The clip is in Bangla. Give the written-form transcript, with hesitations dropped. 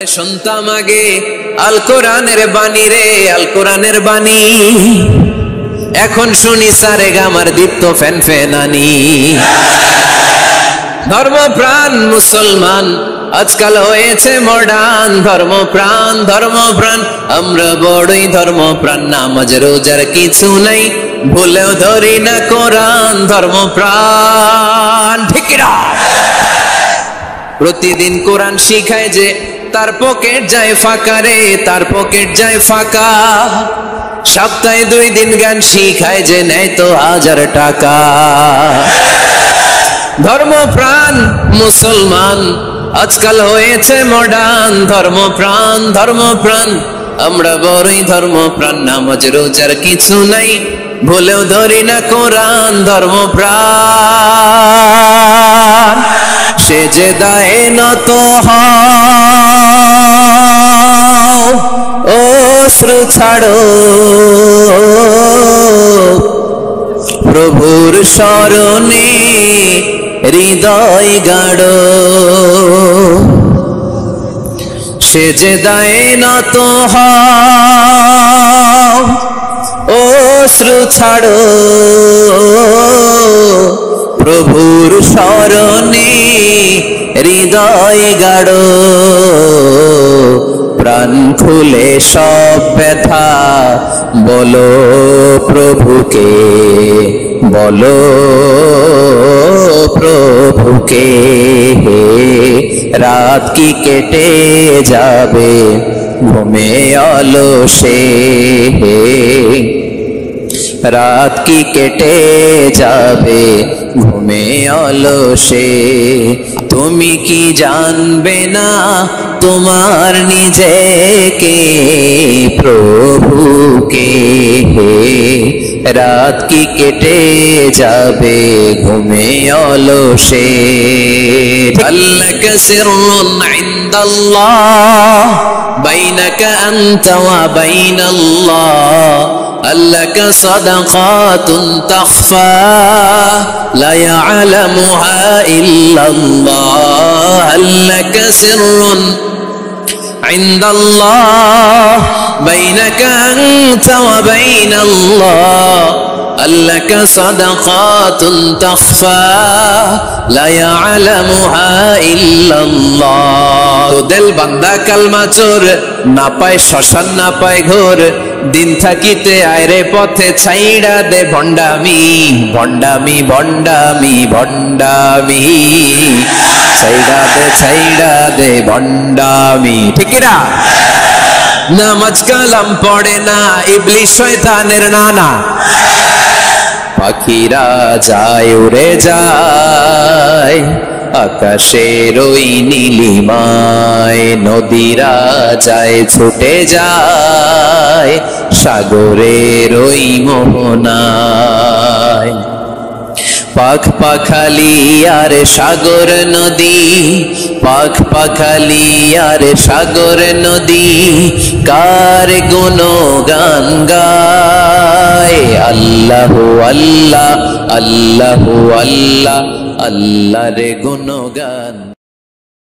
শুনতাম আগে আল কোরআনের বাণী রে, আল কোরআনের বাণী। এখন শুনি সারে গামার দীপ্ত ফ্যান ফ্যানানি। ধর্মপ্রাণ মুসলমান আজকাল হয়েছে মডার্ন। ধর্মপ্রাণ ধর্মপ্রাণ আমরা বড়ই ধর্মপ্রাণ। নামাজ রোজার কিছু নাই, ভুলেও ধরি না কোরআন। ধর্মপ্রাণ ঠিক না? প্রতিদিন কোরআন শিখায় যে তার পকেট যায় ফাঁকা রে, তার পকেট যায় ফাঁকা। সপ্তাহে 2 দিন গান শিখায় যে নেয় তো 1000 টাকা। ধর্মপ্রাণ মুসলমান আজকাল হয়েছে মডার্ন। ধর্মপ্রাণ ধর্মপ্রাণ আমরা বড়ই ধর্মপ্রাণ। নামাজ রোজার কিছু নাই, ভুলেও ধরি না কোরআন। ধর্মপ্রাণ সেজদায় নত হও, অশ্রু ছাড়ো, প্রভুর শরণে হৃদয় গাড়ো। সেজদায় নত হও, অশ্রু ছাড়ো, প্রভুর শরণে হৃদয় গাড়ো। প্রাণ খুলে সব ব্যথা বলো প্রভুকে, বলো প্রভুকে। রাত কি কেটে যাবে ঘুমে অলসে, রাত কি কেটে যাবে ঘুমে অলসে। তুমি কি জানবে না তোমার নিজেকে, প্রভুকে। রাত কি কেটে যাবে ঘুমে অলসে। আল্লাকা সিররুন ইনদাল্লাহ বাইনাকা আনতা ওয়া বাইনাল্লাহ। لك صدقات تخفى لا يعلمها إلا الله. لك سر عند الله بينك أنت وبين الله. لك صدقات تخفى لا يعلمها إلا الله. দিল বান্দা কালমা চোর, না পায় শ্মশান না পায় ঘোর। দিন থাকিতে আয়রে পথে ছাইড়া দে ভণ্ডামি, ভণ্ডামি ভণ্ডামি ভণ্ডামি। ছাইড়া দে ভণ্ডামি ঠিক না? নামাজ কালাম পড়ে না ইবলিস শয়তানের নানা। পাখিরা যায় উড়ে যায় আকাশের ওই নীলিমায়। নদীরা যায় ছুটে যায় সাগরের ওই মোহনায়। পাখ পাখালি আর সাগর নদী, পাখ পাখালি আর সাগর নদী। কার গুণগান গায় আল্লাহু আল্লাহ, আল্লাহু আল্লাহ, আল্লাহর গুণগান।